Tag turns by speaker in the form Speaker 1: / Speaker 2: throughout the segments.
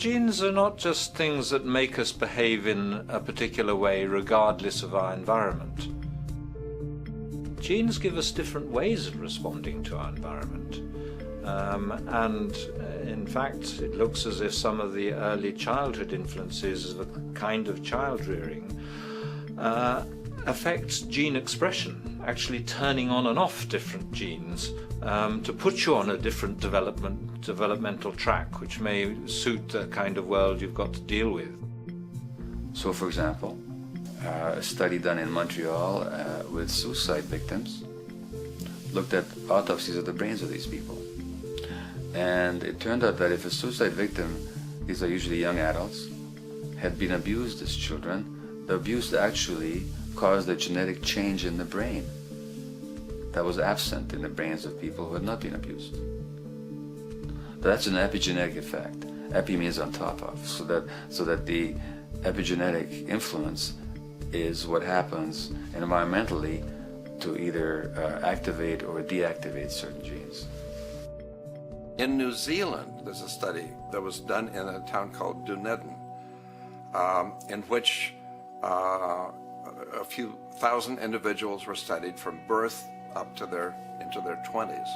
Speaker 1: Genes are not just things that make us behave in a particular way regardless of our environment. Genes give us different ways of responding to our environment. And in fact, it looks as if some of the early childhood influences of a kind of child rearing affects gene expression, actually turning on and off different genes to put you on a different developmental track, which may suit the kind of world you've got to deal with.
Speaker 2: So, for example, a study done in Montreal with suicide victims looked at autopsies of the brains of these people. And it turned out that if a suicide victim, these are usually young adults, had been abused as children, the abuse actually caused a genetic change in the brain that was absent in the brains of people who had not been abused. That's an epigenetic effect. Epi means on top of, so that the epigenetic influence is what happens environmentally to either activate or deactivate certain genes.
Speaker 3: In New Zealand, there's a study that was done in a town called Dunedin, in which a few thousand individuals were studied from birth up to into their 20s.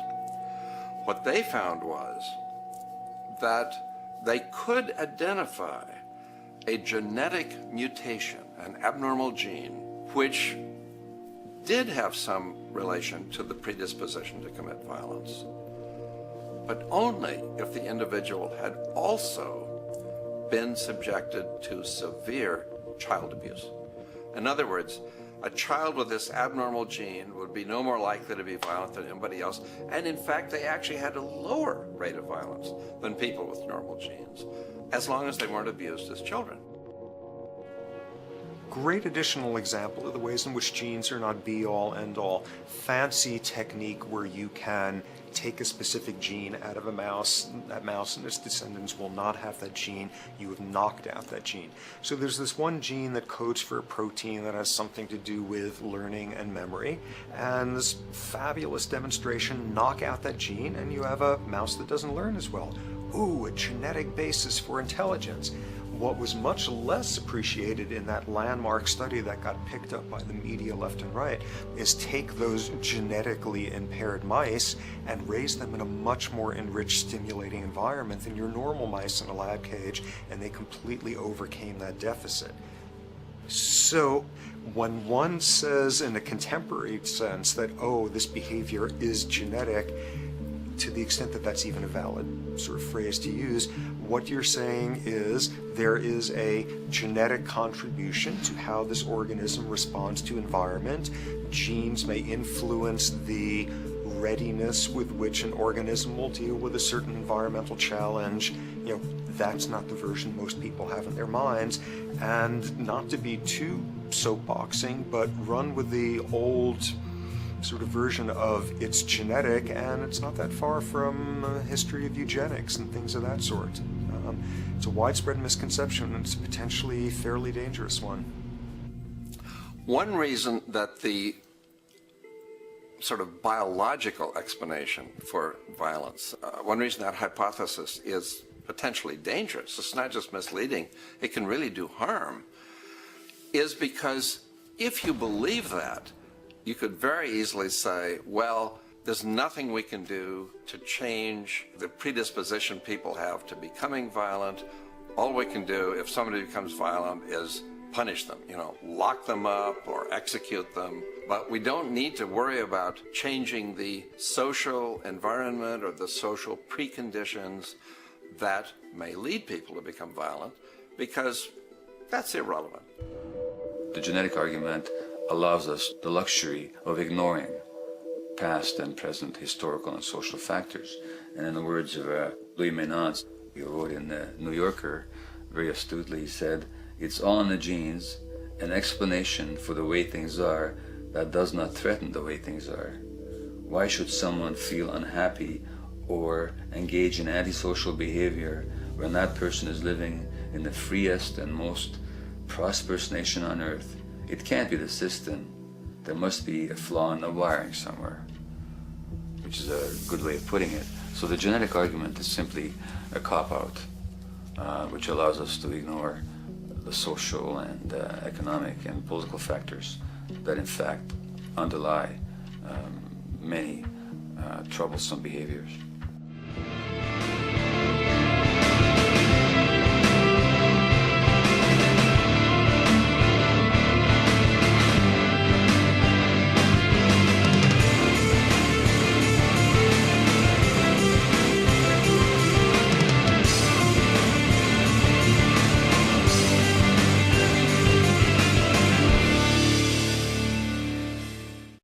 Speaker 3: What they found was that they could identify a genetic mutation, an abnormal gene, which did have some relation to the predisposition to commit violence, but only if the individual had also been subjected to severe child abuse. In other words, a child with this abnormal gene would be no more likely to be violent than anybody else, and in fact they actually had a lower rate of violence than people with normal genes, as long as they weren't abused as children.
Speaker 4: Great additional example of the ways in which genes are not be-all, end-all. Fancy technique where you can take a specific gene out of a mouse, that mouse and its descendants will not have that gene, you have knocked out that gene. So there's this one gene that codes for a protein that has something to do with learning and memory, and this fabulous demonstration, knock out that gene and you have a mouse that doesn't learn as well. Ooh, a genetic basis for intelligence. What was much less appreciated in that landmark study that got picked up by the media left and right is take those genetically impaired mice and raise them in a much more enriched, stimulating environment than your normal mice in a lab cage, and they completely overcame that deficit. So when one says in a contemporary sense that, oh, this behavior is genetic, to the extent that that's even a valid sort of phrase to use, what you're saying is there is a genetic contribution to how this organism responds to environment. Genes may influence the readiness with which an organism will deal with a certain environmental challenge. You know, that's not the version most people have in their minds. And not to be too soapboxing, but run with the old sort of version of it's genetic, and it's not that far from a history of eugenics and things of that sort. It's a widespread misconception, and it's a potentially fairly dangerous one.
Speaker 3: One reason that the sort of biological explanation for violence, one reason that hypothesis is potentially dangerous, it's not just misleading, it can really do harm, is because if you believe that, you could very easily say, well, there's nothing we can do to change the predisposition people have to becoming violent. All we can do if somebody becomes violent is punish them, lock them up or execute them. But we don't need to worry about changing the social environment or the social preconditions that may lead people to become violent, because that's irrelevant.
Speaker 2: The genetic argument allows us the luxury of ignoring past and present historical and social factors. And in the words of Louis Menand, he wrote in the New Yorker, very astutely, he said, "It's all in the genes, an explanation for the way things are that does not threaten the way things are. Why should someone feel unhappy or engage in antisocial behavior when that person is living in the freest and most prosperous nation on earth? It can't be the system. There must be a flaw in the wiring somewhere," which is a good way of putting it. So the genetic argument is simply a cop-out. which allows us to ignore the social and economic and political factors that in fact underlie many troublesome behaviors.